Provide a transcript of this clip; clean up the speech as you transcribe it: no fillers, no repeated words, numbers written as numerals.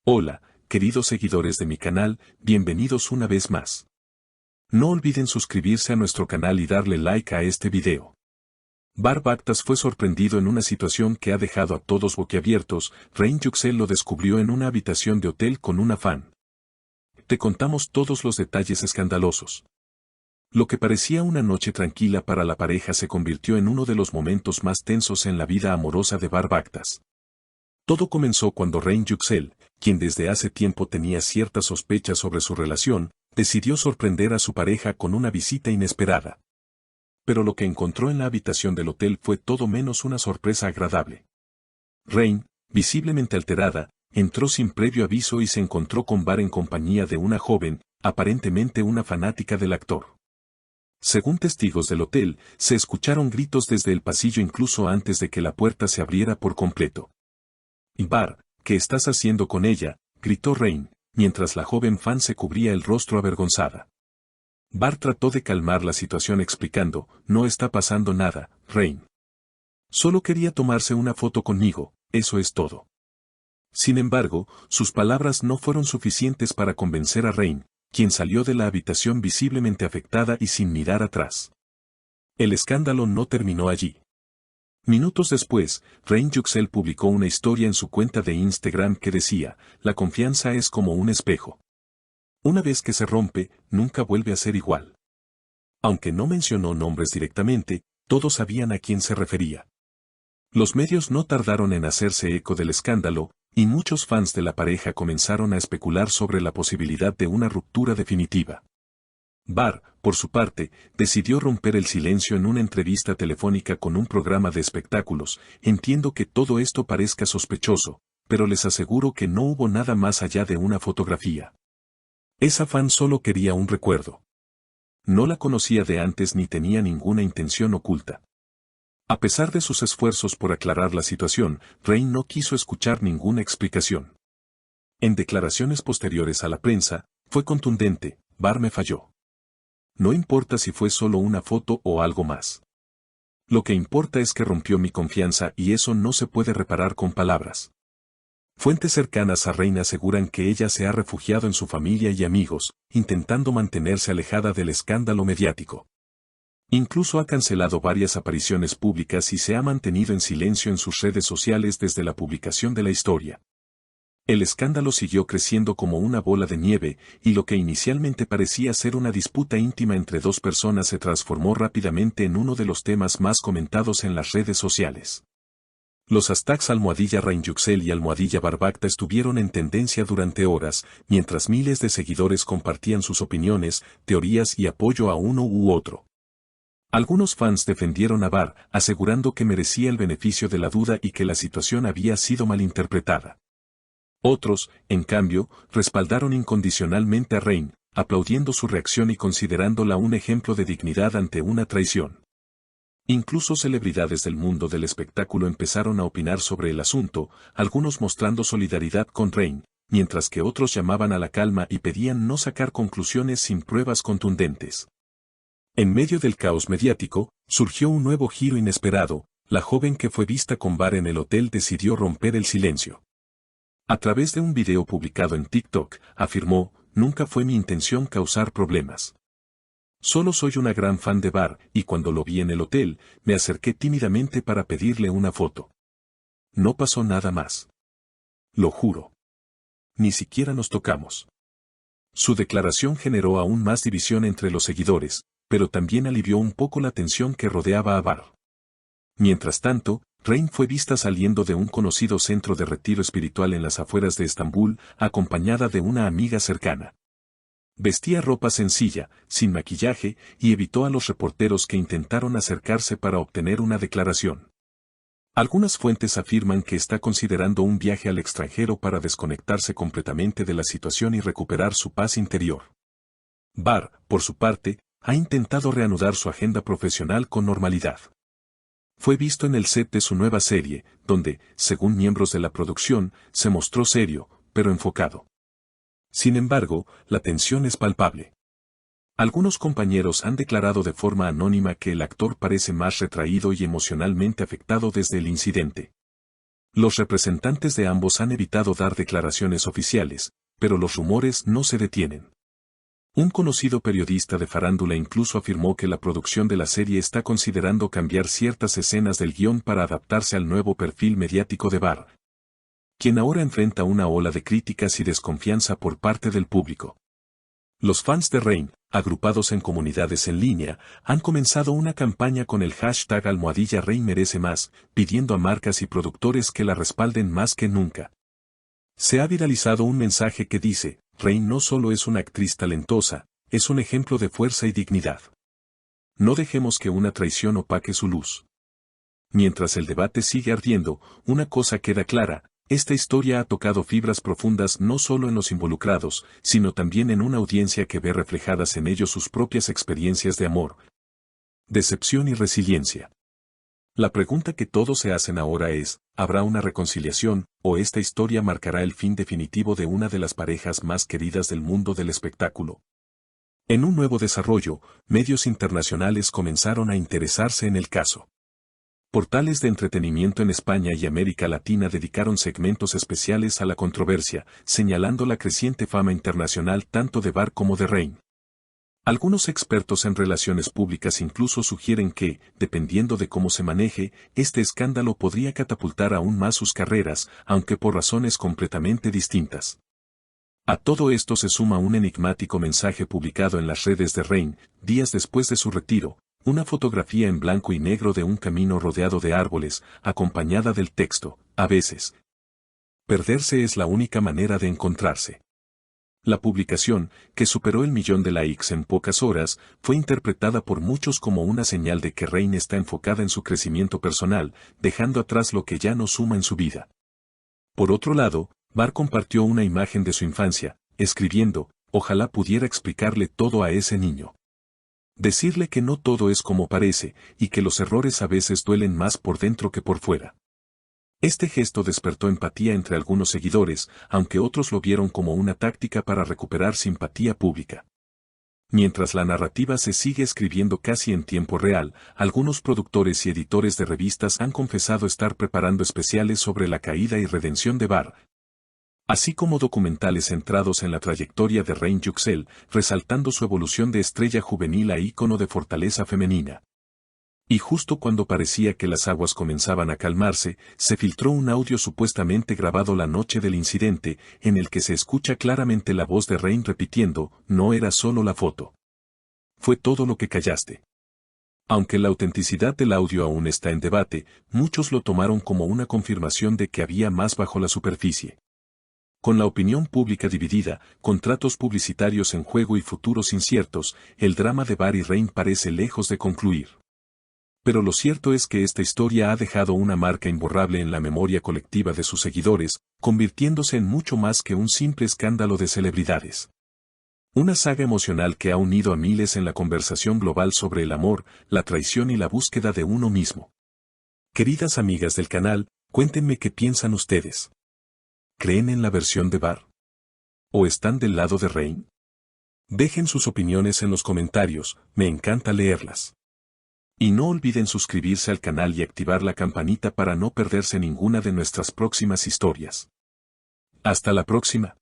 Hola, queridos seguidores de mi canal, bienvenidos una vez más. No olviden suscribirse a nuestro canal y darle like a este video. Bar Bakhtas fue sorprendido en una situación que ha dejado a todos boquiabiertos. Rain Yuxel lo descubrió en una habitación de hotel con una fan. Te contamos todos los detalles escandalosos. Lo que parecía una noche tranquila para la pareja se convirtió en uno de los momentos más tensos en la vida amorosa de Bar Bakhtas. Todo comenzó cuando Rain Yuxel, quien desde hace tiempo tenía ciertas sospechas sobre su relación, decidió sorprender a su pareja con una visita inesperada. Pero lo que encontró en la habitación del hotel fue todo menos una sorpresa agradable. Rain, visiblemente alterada, entró sin previo aviso y se encontró con Bar en compañía de una joven, aparentemente una fanática del actor. Según testigos del hotel, se escucharon gritos desde el pasillo incluso antes de que la puerta se abriera por completo. «Bar, ¿qué estás haciendo con ella?», gritó Rain, mientras la joven fan se cubría el rostro avergonzada. Bar trató de calmar la situación explicando: «No está pasando nada, Rain. Solo quería tomarse una foto conmigo, eso es todo». Sin embargo, sus palabras no fueron suficientes para convencer a Rain, quien salió de la habitación visiblemente afectada y sin mirar atrás. El escándalo no terminó allí. Minutos después, Rain Yuxel publicó una historia en su cuenta de Instagram que decía: «La confianza es como un espejo. Una vez que se rompe, nunca vuelve a ser igual». Aunque no mencionó nombres directamente, todos sabían a quién se refería. Los medios no tardaron en hacerse eco del escándalo, y muchos fans de la pareja comenzaron a especular sobre la posibilidad de una ruptura definitiva. Bar, por su parte, decidió romper el silencio en una entrevista telefónica con un programa de espectáculos. «Entiendo que todo esto parezca sospechoso, pero les aseguro que no hubo nada más allá de una fotografía. Esa fan solo quería un recuerdo. No la conocía de antes ni tenía ninguna intención oculta». A pesar de sus esfuerzos por aclarar la situación, Rain no quiso escuchar ninguna explicación. En declaraciones posteriores a la prensa, fue contundente: «Bar me falló. No importa si fue solo una foto o algo más. Lo que importa es que rompió mi confianza y eso no se puede reparar con palabras». Fuentes cercanas a Rain aseguran que ella se ha refugiado en su familia y amigos, intentando mantenerse alejada del escándalo mediático. Incluso ha cancelado varias apariciones públicas y se ha mantenido en silencio en sus redes sociales desde la publicación de la historia. El escándalo siguió creciendo como una bola de nieve, y lo que inicialmente parecía ser una disputa íntima entre dos personas se transformó rápidamente en uno de los temas más comentados en las redes sociales. Los hashtags #Rain Yuxel y #Bar Bakhtas estuvieron en tendencia durante horas, mientras miles de seguidores compartían sus opiniones, teorías y apoyo a uno u otro. Algunos fans defendieron a Bar, asegurando que merecía el beneficio de la duda y que la situación había sido malinterpretada. Otros, en cambio, respaldaron incondicionalmente a Rain, aplaudiendo su reacción y considerándola un ejemplo de dignidad ante una traición. Incluso celebridades del mundo del espectáculo empezaron a opinar sobre el asunto, algunos mostrando solidaridad con Rain, mientras que otros llamaban a la calma y pedían no sacar conclusiones sin pruebas contundentes. En medio del caos mediático, surgió un nuevo giro inesperado: la joven que fue vista con Bar en el hotel decidió romper el silencio. A través de un video publicado en TikTok, afirmó: «Nunca fue mi intención causar problemas. Solo soy una gran fan de Bar, y cuando lo vi en el hotel, me acerqué tímidamente para pedirle una foto. No pasó nada más. Lo juro. Ni siquiera nos tocamos». Su declaración generó aún más división entre los seguidores, pero también alivió un poco la tensión que rodeaba a Bar. Mientras tanto, Rain fue vista saliendo de un conocido centro de retiro espiritual en las afueras de Estambul, acompañada de una amiga cercana. Vestía ropa sencilla, sin maquillaje, y evitó a los reporteros que intentaron acercarse para obtener una declaración. Algunas fuentes afirman que está considerando un viaje al extranjero para desconectarse completamente de la situación y recuperar su paz interior. Bar, por su parte, ha intentado reanudar su agenda profesional con normalidad. Fue visto en el set de su nueva serie, donde, según miembros de la producción, se mostró serio, pero enfocado. Sin embargo, la tensión es palpable. Algunos compañeros han declarado de forma anónima que el actor parece más retraído y emocionalmente afectado desde el incidente. Los representantes de ambos han evitado dar declaraciones oficiales, pero los rumores no se detienen. Un conocido periodista de farándula incluso afirmó que la producción de la serie está considerando cambiar ciertas escenas del guión para adaptarse al nuevo perfil mediático de Barr, quien ahora enfrenta una ola de críticas y desconfianza por parte del público. Los fans de Reign, agrupados en comunidades en línea, han comenzado una campaña con el hashtag #Reign merece más, pidiendo a marcas y productores que la respalden más que nunca. Se ha viralizado un mensaje que dice: Reign no solo es una actriz talentosa, es un ejemplo de fuerza y dignidad. No dejemos que una traición opaque su luz. Mientras el debate sigue ardiendo, una cosa queda clara: esta historia ha tocado fibras profundas no solo en los involucrados, sino también en una audiencia que ve reflejadas en ellos sus propias experiencias de amor, decepción y resiliencia. La pregunta que todos se hacen ahora es: ¿habrá una reconciliación, o esta historia marcará el fin definitivo de una de las parejas más queridas del mundo del espectáculo? En un nuevo desarrollo, medios internacionales comenzaron a interesarse en el caso. Portales de entretenimiento en España y América Latina dedicaron segmentos especiales a la controversia, señalando la creciente fama internacional tanto de Barr como de Reign. Algunos expertos en relaciones públicas incluso sugieren que, dependiendo de cómo se maneje, este escándalo podría catapultar aún más sus carreras, aunque por razones completamente distintas. A todo esto se suma un enigmático mensaje publicado en las redes de Reign, días después de su retiro, una fotografía en blanco y negro de un camino rodeado de árboles, acompañada del texto: a veces, perderse es la única manera de encontrarse. La publicación, que superó el 1.000.000 de likes en pocas horas, fue interpretada por muchos como una señal de que Reign está enfocada en su crecimiento personal, dejando atrás lo que ya no suma en su vida. Por otro lado, Barr compartió una imagen de su infancia, escribiendo: ojalá pudiera explicarle todo a ese niño. Decirle que no todo es como parece, y que los errores a veces duelen más por dentro que por fuera. Este gesto despertó empatía entre algunos seguidores, aunque otros lo vieron como una táctica para recuperar simpatía pública. Mientras la narrativa se sigue escribiendo casi en tiempo real, algunos productores y editores de revistas han confesado estar preparando especiales sobre la caída y redención de Barr, así como documentales centrados en la trayectoria de Reign Yüksel, resaltando su evolución de estrella juvenil a ícono de fortaleza femenina. Y justo cuando parecía que las aguas comenzaban a calmarse, se filtró un audio supuestamente grabado la noche del incidente, en el que se escucha claramente la voz de Reign repitiendo: no era solo la foto. Fue todo lo que callaste. Aunque la autenticidad del audio aún está en debate, muchos lo tomaron como una confirmación de que había más bajo la superficie. Con la opinión pública dividida, contratos publicitarios en juego y futuros inciertos, el drama de Barr y Reign parece lejos de concluir. Pero lo cierto es que esta historia ha dejado una marca imborrable en la memoria colectiva de sus seguidores, convirtiéndose en mucho más que un simple escándalo de celebridades. Una saga emocional que ha unido a miles en la conversación global sobre el amor, la traición y la búsqueda de uno mismo. Queridas amigas del canal, cuéntenme qué piensan ustedes. ¿Creen en la versión de Barr? ¿O están del lado de Reign? Dejen sus opiniones en los comentarios, me encanta leerlas. Y no olviden suscribirse al canal y activar la campanita para no perderse ninguna de nuestras próximas historias. Hasta la próxima.